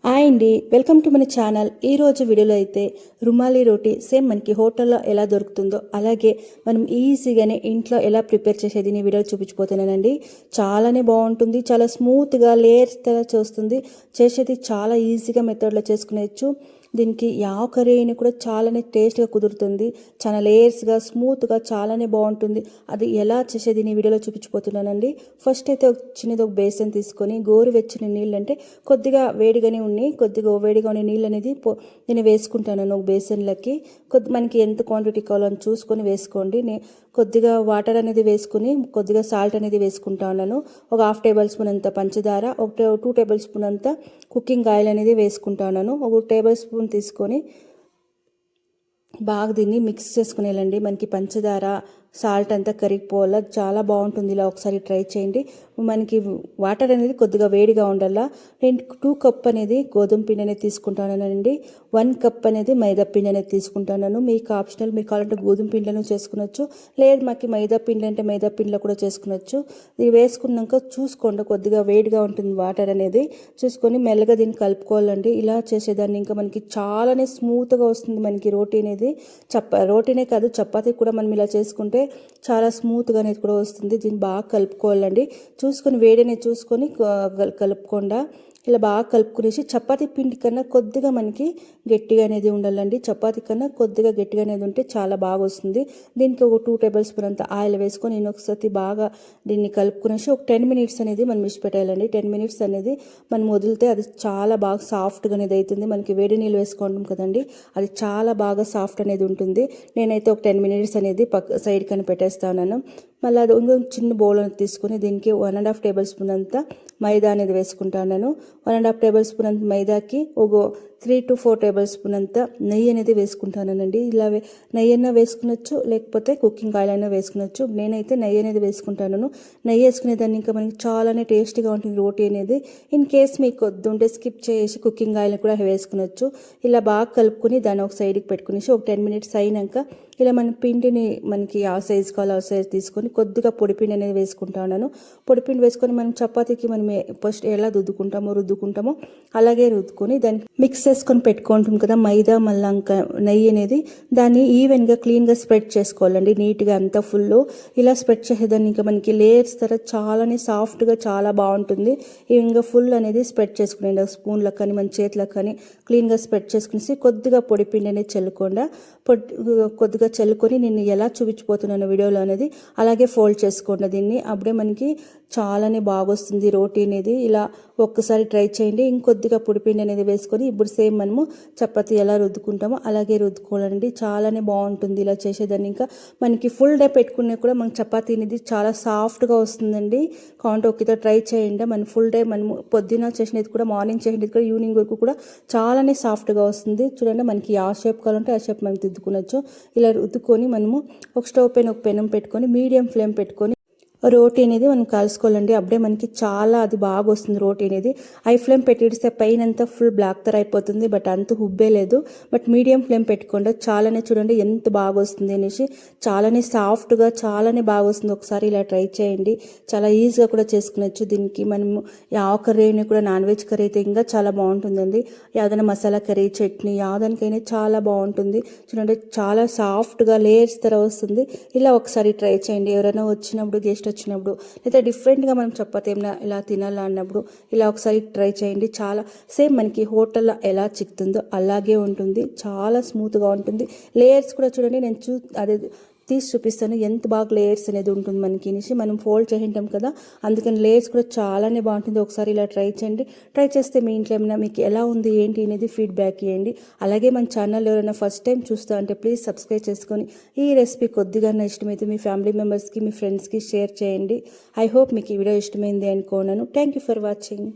Hi అండి, welcome to మన channel. ఈరోజు వీడియోలో అయితే రుమాలి రోటీ సేమ్ మనకి హోటల్లో ఎలా దొరుకుతుందో అలాగే మనం ఈజీగానే ఇంట్లో ఎలా ప్రిపేర్ చేసేది ఈ వీడియో చూపించిపోతున్నానండి. చాలానే బాగుంటుంది, చాలా స్మూత్గా లేయర్స్ ఎలా చేస్తుంది, చేసేది చాలా ఈజీగా మెథడ్లో చేసుకునేచ్చు. దీనికి యావ కర్రీ అయినా కూడా చాలానే టేస్ట్గా కుదురుతుంది, చాలా లేయర్స్గా స్మూత్గా చాలానే బాగుంటుంది. అది ఎలా చేసేది ఈ వీడియోలో చూపించిపోతున్నానండి. ఫస్ట్ అయితే చిన్నది ఒక బేసన్ తీసుకొని గోరువెచ్చని నీళ్ళు అంటే కొద్దిగా వేడిగానే ఉన్నాయి, కొద్దిగా వేడిగా ఉన్న నీళ్ళు అనేది నేను వేసుకుంటాను ఒక బేసన్లకి. మనకి ఎంత క్వాంటిటీ కావాలని చూసుకొని వేసుకోండి. కొద్దిగా వాటర్ అనేది వేసుకుని కొద్దిగా సాల్ట్ అనేది వేసుకుంటా ఉన్నాను. ఒక 1/2 టేబుల్ స్పూన్ అంత పంచదార, ఒక 2 టేబుల్ స్పూన్ అంత కుకింగ్ ఆయిల్ అనేది వేసుకుంటా ఉన్నాను. ఒక టేబుల్ స్పూన్ తీసుకొని బాగా దీన్ని మిక్స్ చేసుకుని వెళ్ళండి. మనకి పంచదార సాల్ట్ అంతా కరిగిపోవాలా, చాలా బాగుంటుంది. ఇలా ఒకసారి ట్రై చేయండి. మనకి వాటర్ అనేది కొద్దిగా వేడిగా ఉండాలా. నేను 2 కప్ అనేది గోధుమ పిండి అనేది తీసుకుంటానండి, 1 కప్ అనేది మైదా పిండి అనేది తీసుకుంటాను. మీకు ఆప్షనల్, మీకు కావాలంటే గోధుమ పిండిలో చేసుకునొచ్చు, లేదు మాకు మైదా పిండి అంటే మైదా పిండిలో కూడా చేసుకునొచ్చు. ఇది వేసుకున్నాక చూసుకోండి, కొద్దిగా వేడిగా ఉంటుంది వాటర్ అనేది, చూసుకొని మెల్లగా దీన్ని కలుపుకోవాలండి. ఇలా చేసేదాన్ని ఇంకా మనకి చాలానే స్మూత్గా వస్తుంది మనకి రోటీ అనేది. రోటీనే కాదు, చపాతీ కూడా మనం ఇలా చేసుకుంటే చాలా స్మూత్గా అనేది కూడా వస్తుంది. దీన్ని బాగా కలుపుకోవాలండి. చూసుకొని వేడిని చూసుకొని కలుపుకుండా ఇలా బాగా కలుపుకునేసి చపాతీ పిండి కన్నా కొద్దిగా మనకి గట్టిగా అనేది ఉండాలండి. చపాతీ కన్నా కొద్దిగా గట్టిగా అనేది ఉంటే చాలా బాగా వస్తుంది. దీనికి ఒక 2 టేబుల్ స్పూన్ అంత ఆయిల్ వేసుకొని నేను ఒకసారి బాగా దీన్ని కలుపుకునేసి ఒక 10 మినిట్స్ అనేది మనం పెట్టేయాలండి. 10 మినిట్స్ అనేది మనం వదిలితే అది చాలా బాగా సాఫ్ట్గా అనేది అవుతుంది. మనకి వేడి నీళ్ళు వేసుకుంటాం కదండి, అది చాలా బాగా సాఫ్ట్ అనేది ఉంటుంది. నేనైతే ఒక 10 మినిట్స్ అనేది సైడ్ కని పెట్టేస్తాను. మళ్ళీ అది ఇంకొక చిన్న బౌల్ అనేది తీసుకొని దీనికి 1.5 టేబుల్ స్పూన్ అంతా మైదా అనేది వేసుకుంటాను. 1.5 టేబుల్ స్పూన్ అంత మైదాకి ఒక 3 to 4 టేబుల్ స్పూన్ అంతా నెయ్యి అనేది వేసుకుంటానండి. ఇలా నెయ్యి అయినా వేసుకునొచ్చు, లేకపోతే కుకింగ్ ఆయిల్ అయినా వేసుకునొచ్చు. నేనైతే నెయ్యి అనేది వేసుకుంటాను. నెయ్యి వేసుకునేదాన్ని ఇంకా మనకి చాలానే టేస్టీగా ఉంటుంది రోటీ అనేది. ఇన్ కేస్ మీకు వద్దుంటే స్కిప్ చేసి కుకింగ్ ఆయిల్ కూడా వేసుకునొచ్చు. ఇలా బాగా కలుపుకొని దాన్ని ఒక సైడ్కి పెట్టుకునేసి ఒక 10 మినిట్స్ అయినాక ఇలా మన పిండిని మనకి ఆ సైజు కావాలి ఆ సైజు తీసుకొని కొద్దిగా పొడిపిండి అనేది వేసుకుంటాను. పొడిపిండి వేసుకొని మనం చపాతీకి మనం ఫస్ట్ ఎలా రుద్దుకుంటామో అలాగే రుద్దుకొని దాన్ని మిక్స్ చేసుకొని పెట్టుకుంటాం కదా మైదా మళ్ళీ ఇంకా నెయ్యి అనేది, దాన్ని ఈవెన్గా క్లీన్గా స్ప్రెడ్ చేసుకోవాలండి. నీట్గా అంతా ఫుల్ ఇలా స్ప్రెడ్ చేసేదాన్ని ఇంకా మనకి లేయర్స్ తర్వాత చాలానే సాఫ్ట్గా చాలా బాగుంటుంది. ఈవెన్గా ఫుల్ అనేది స్ప్రెడ్ చేసుకునేది స్పూన్లకు కానీ మన చేతులకు కానీ క్లీన్గా స్ప్రెడ్ చేసుకునేసి కొద్దిగా పొడిపిండి అనేది చల్లుకుండా కొద్దిగా చల్లుకొని నేను ఎలా చూపించిపోతున్నాను వీడియోలో అనేది అలాగే ఫోల్డ్ చేసుకోండి దీన్ని. అప్పుడే మనకి చాలానే బాగొస్తుంది రోటీ అనేది. ఇలా ఒక్కసారి ట్రై చేయండి. ఇంకొద్దిగా పొడిపిండి అనేది వేసుకొని ఇప్పుడు సేమ్ మనము చపాతీ ఎలా రుద్దుకుంటామో అలాగే రుద్దుకోవాలండి. చాలానే బాగుంటుంది ఇలా చేసేదాన్ని. ఇంకా మనకి ఫుల్ డే పెట్టుకునే కూడా మనకి చపాతీ అనేది చాలా సాఫ్ట్గా వస్తుందండి. కావాలంటే ఒక్కతో ట్రై చేయండి. మన ఫుల్ డే మనము పొద్దున చేసినది కూడా మార్నింగ్ చేసినది కూడా ఈవినింగ్ వరకు కూడా చాలానే సాఫ్ట్గా వస్తుంది. చూడండి, మనకి ఆ షేప్ కావాలంటే ఆ షేప్ మనం దిద్దుకునొచ్చు. ఇలా రుద్దుకొని మనము ఒక స్టవ్ పైన ఒక పెనం పెట్టుకొని మీడియం ఫ్లేమ్ పెట్టుకొని రోటీ అనేది మనం కలుసుకోవాలండి. అప్పుడే మనకి చాలా అది బాగా వస్తుంది రోటీ అనేది. హై ఫ్లేమ్ పెట్టిస్తే పైన అంతా ఫుల్ బ్లాక్ తర అయిపోతుంది, బట్ అంత హుబ్బే లేదు. బట్ మీడియం ఫ్లేమ్ పెట్టుకోండి, చాలానే చూడండి ఎంత బాగా వస్తుంది అనేసి. చాలానే సాఫ్ట్గా చాలానే బాగా వస్తుంది. ఒకసారి ఇలా ట్రై చేయండి, చాలా ఈజీగా కూడా చేసుకునొచ్చు. దీనికి మనము ఆ కర్రీ అయినా కూడా నాన్ వెజ్ కర్రీ అయితే ఇంకా చాలా బాగుంటుందండి. ఏదైనా మసాలా కర్రీ చట్నీ యాదానికైనా చాలా బాగుంటుంది. చూడండి చాలా సాఫ్ట్గా లేయర్స్ తర వస్తుంది. ఇలా ఒకసారి ట్రై చేయండి. ఎవరైనా వచ్చినప్పుడు గెస్ట్ వచ్చినప్పుడు లేదా డిఫరెంట్గా మనం చపాతీ ఏమైనా ఇలా తినాలా అన్నప్పుడు ఇలా ఒకసారి ట్రై చేయండి. చాలా సేమ్ మనకి హోటల్లో ఎలా చిక్కుతుందో అలాగే ఉంటుంది, చాలా స్మూత్గా ఉంటుంది. లేయర్స్ కూడా చూడండి, నేను అదే తీసి చూపిస్తాను ఎంత బాగా లేయర్స్ అనేది ఉంటుంది మనకి అనేసి. మనం ఫోల్డ్ చేయింటాం కదా, అందుకని లేయర్స్ కూడా చాలానే బాగుంటుంది. ఒకసారి ఇలా ట్రై చేయండి. ట్రై చేస్తే మీ ఇంట్లో ఏమైనా మీకు ఎలా ఉంది ఏంటి అనేది ఫీడ్బ్యాక్ ఇవ్వండి. అలాగే మన ఛానల్ ఎవరైనా ఫస్ట్ టైం చూస్తా అంటే ప్లీజ్ సబ్స్క్రైబ్ చేసుకొని ఈ రెసిపీ కొద్దిగా ఇష్టమైతే మీ ఫ్యామిలీ మెంబర్స్కి మీ ఫ్రెండ్స్కి షేర్ చేయండి. ఐ హోప్ మీకు ఈ వీడియో ఇష్టమైంది అనుకున్నాను. Thank you for watching.